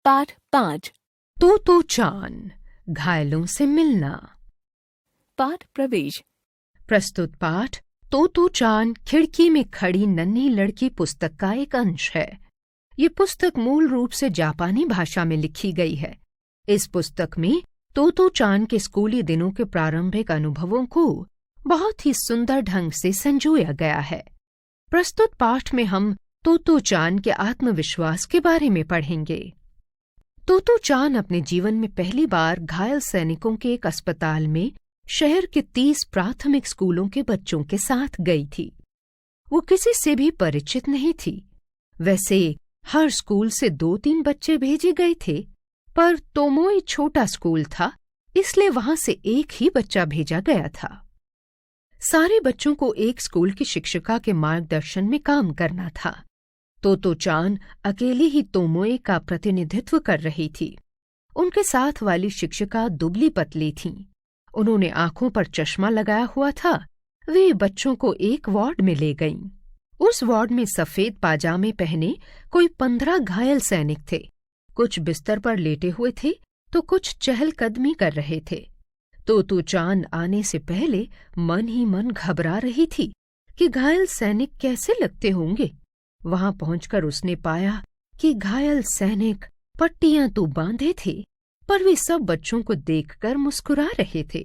पाठ 5। तोतो चान, घायलों से मिलना। पाठ प्रवेश। प्रस्तुत पाठ तोतो चान खिड़की में खड़ी नन्ही लड़की पुस्तक का एक अंश है। ये पुस्तक मूल रूप से जापानी भाषा में लिखी गई है। इस पुस्तक में तोतो चान के स्कूली दिनों के प्रारंभिक अनुभवों को बहुत ही सुंदर ढंग से संजोया गया है। प्रस्तुत पाठ में हम तोतो चान के आत्मविश्वास के बारे में पढ़ेंगे। तोतो चान अपने जीवन में पहली बार घायल सैनिकों के एक अस्पताल में शहर के 30 प्राथमिक स्कूलों के बच्चों के साथ गई थी। वो किसी से भी परिचित नहीं थी। वैसे हर स्कूल से 2-3 बच्चे भेजे गए थे, पर तोमोई छोटा स्कूल था, इसलिए वहां से एक ही बच्चा भेजा गया था। सारे बच्चों को एक स्कूल की शिक्षिका के मार्गदर्शन में काम करना था। तोतो चान अकेली ही तोमोई का प्रतिनिधित्व कर रही थी। उनके साथ वाली शिक्षिका दुबली पतली थीं। उन्होंने आंखों पर चश्मा लगाया हुआ था। वे बच्चों को एक वार्ड में ले गईं। उस वार्ड में सफेद पाजामे पहने कोई 15 घायल सैनिक थे। कुछ बिस्तर पर लेटे हुए थे तो कुछ चहलकदमी कर रहे थे। तोतो चान आने से पहले मन ही मन घबरा रही थी कि घायल सैनिक कैसे लगते होंगे। वहां पहुंचकर उसने पाया कि घायल सैनिक पट्टियां तो बांधे थे, पर वे सब बच्चों को देखकर मुस्कुरा रहे थे।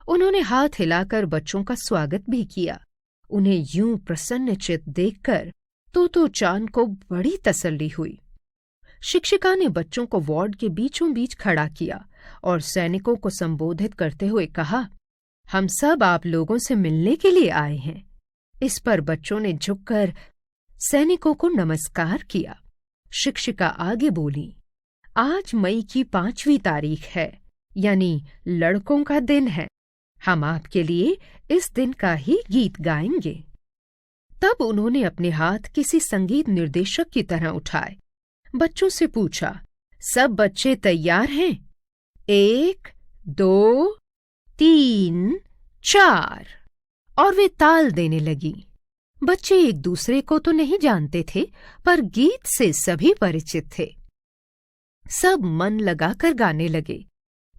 उन्होंने हाथ हिलाकर बच्चों का स्वागत भी किया। उन्हें यूं प्रसन्नचित्त देखकर तोतो चान को बड़ी तसल्ली हुई। शिक्षिका ने बच्चों को वार्ड के बीचों बीच खड़ा किया और सैनिकों को संबोधित करते हुए कहा, हम सब आप लोगों से मिलने के लिए आए हैं। इस पर बच्चों ने झुककर सैनिकों को नमस्कार किया। शिक्षिका आगे बोली, आज मई की 5वीं तारीख है, यानी लड़कों का दिन है। हम आपके लिए इस दिन का ही गीत गाएंगे। तब उन्होंने अपने हाथ किसी संगीत निर्देशक की तरह उठाए। बच्चों से पूछा, सब बच्चे तैयार हैं? 1, 2, 3, 4। और वे ताल देने लगी। बच्चे एक दूसरे को तो नहीं जानते थे, पर गीत से सभी परिचित थे। सब मन लगाकर गाने लगे।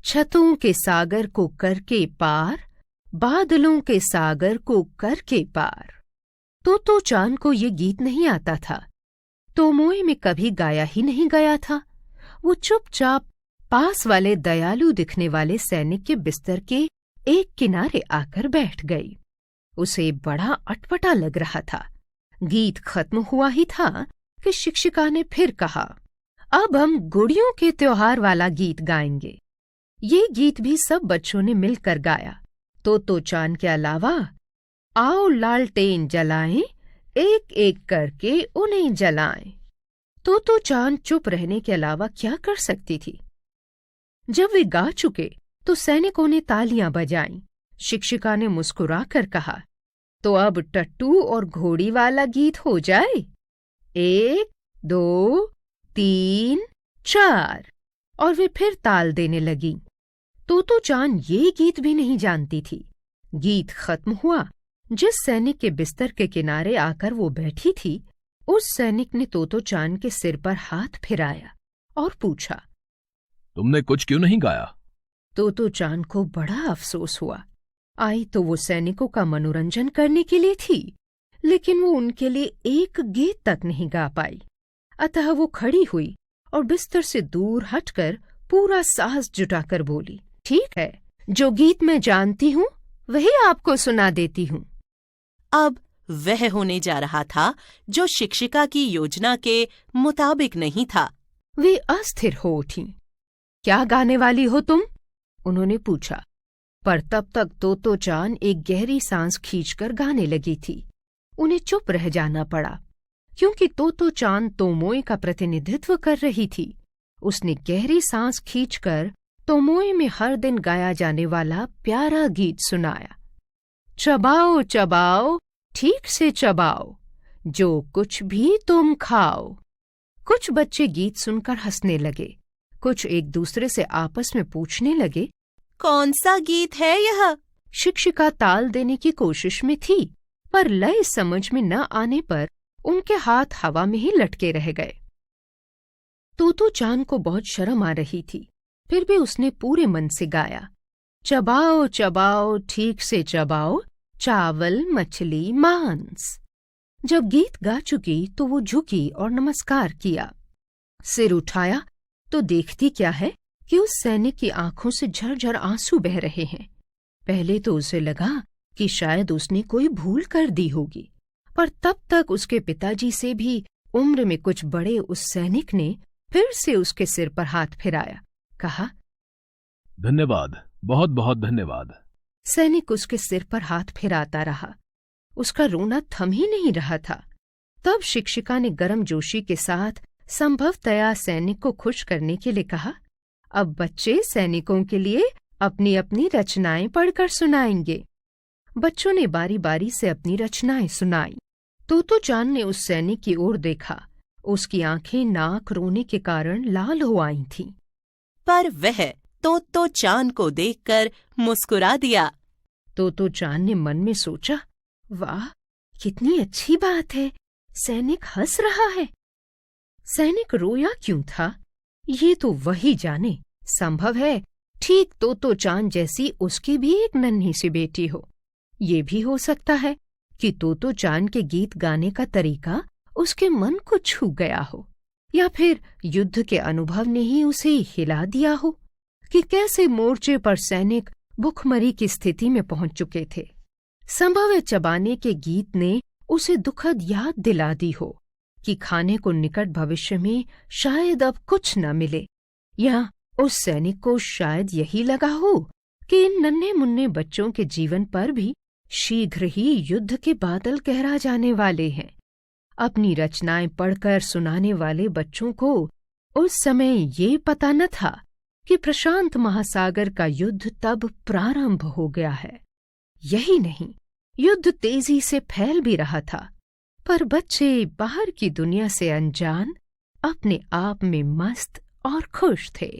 छतों के सागर को करके पार, बादलों के सागर को करके पार। तोतो चान को ये गीत नहीं आता था। तोमोई में कभी गाया ही नहीं गया था। वो चुपचाप पास वाले दयालु दिखने वाले सैनिक के बिस्तर के एक किनारे आकर बैठ गई। उसे बड़ा अटपटा लग रहा था। गीत खत्म हुआ ही था कि शिक्षिका ने फिर कहा, अब हम गुड़ियों के त्योहार वाला गीत गाएंगे। ये गीत भी सब बच्चों ने मिलकर गाया। तोतो चान के अलावा, आओ लालटेन जलाएं, एक एक करके उन्हें जलाएं। तोतो चान चुप रहने के अलावा क्या कर सकती थी। जब वे गा चुके तो सैनिकों ने तालियां बजाईं। शिक्षिका ने मुस्कुरा कर कहा, तो अब टट्टू और घोड़ी वाला गीत हो जाए। 1, 2, 3, 4। और वे फिर ताल देने लगी। तोतो चान ये गीत भी नहीं जानती थी। गीत खत्म हुआ। जिस सैनिक के बिस्तर के किनारे आकर वो बैठी थी, उस सैनिक ने तोतो चान के सिर पर हाथ फिराया और पूछा, तुमने कुछ क्यों नहीं गाया? तोतो चान को बड़ा अफसोस हुआ। आई तो वो सैनिकों का मनोरंजन करने के लिए थी, लेकिन वो उनके लिए एक गीत तक नहीं गा पाई। अतः वो खड़ी हुई और बिस्तर से दूर हटकर पूरा साहस जुटाकर बोली, ठीक है, जो गीत मैं जानती हूँ वही आपको सुना देती हूँ। अब वह होने जा रहा था जो शिक्षिका की योजना के मुताबिक नहीं था। वे अस्थिर हो उठी। क्या गाने वाली हो तुम? उन्होंने पूछा। पर तब तक तोतो चान एक गहरी सांस खींचकर गाने लगी थी। उन्हें चुप रह जाना पड़ा, क्योंकि तोतो चान तोमोई का प्रतिनिधित्व कर रही थी। उसने गहरी सांस खींचकर तोमोई में हर दिन गाया जाने वाला प्यारा गीत सुनाया। चबाओ चबाओ, ठीक से चबाओ, जो कुछ भी तुम खाओ। कुछ बच्चे गीत सुनकर हंसने लगे। कुछ एक दूसरे से आपस में पूछने लगे, कौन सा गीत है यह? शिक्षिका ताल देने की कोशिश में थी, पर लय समझ में न आने पर उनके हाथ हवा में ही लटके रह गए। तोतो चान को बहुत शर्म आ रही थी, फिर भी उसने पूरे मन से गाया, चबाओ चबाओ ठीक से चबाओ, चावल मछली मांस। जब गीत गा चुकी तो वो झुकी और नमस्कार किया। सिर उठाया तो देखती क्या है कि उस सैनिक की आंखों से झरझर आंसू बह रहे हैं। पहले तो उसे लगा कि शायद उसने कोई भूल कर दी होगी, पर तब तक उसके पिताजी से भी उम्र में कुछ बड़े उस सैनिक ने फिर से उसके सिर पर हाथ फिराया, कहा, धन्यवाद, बहुत बहुत धन्यवाद। सैनिक उसके सिर पर हाथ फिराता रहा। उसका रोना थम ही नहीं रहा था। तब शिक्षिका ने गर्मजोशी के साथ संभवतया सैनिक को खुश करने के लिए कहा, अब बच्चे सैनिकों के लिए अपनी अपनी रचनाएं पढ़कर सुनाएंगे। बच्चों ने बारी बारी से अपनी रचनाएं सुनाई। तोतो चान ने उस सैनिक की ओर देखा। उसकी आंखें नाक रोने के कारण लाल हो आई थीं। पर वह तोतो चान को देखकर मुस्कुरा दिया। तोतो चान ने मन में सोचा, वाह, कितनी अच्छी बात है, सैनिक हंस रहा है। सैनिक रोया क्यों था, ये तो वही जाने। संभव है ठीक तोतो चान जैसी उसकी भी एक नन्ही सी बेटी हो। ये भी हो सकता है कि तोतो चान के गीत गाने का तरीका उसके मन को छू गया हो, या फिर युद्ध के अनुभव ने ही उसे हिला दिया हो कि कैसे मोर्चे पर सैनिक भुखमरी की स्थिति में पहुंच चुके थे। संभव है चबाने के गीत ने उसे दुखद याद दिला दी हो कि खाने को निकट भविष्य में शायद अब कुछ न मिले, या उस सैनिक को शायद यही लगा हो कि इन नन्हे मुन्ने बच्चों के जीवन पर भी शीघ्र ही युद्ध के बादल गहरा जाने वाले हैं। अपनी रचनाएं पढ़कर सुनाने वाले बच्चों को उस समय ये पता न था कि प्रशांत महासागर का युद्ध तब प्रारंभ हो गया है। यही नहीं, युद्ध तेजी से फैल भी रहा था, पर बच्चे बाहर की दुनिया से अनजान अपने आप में मस्त और खुश थे।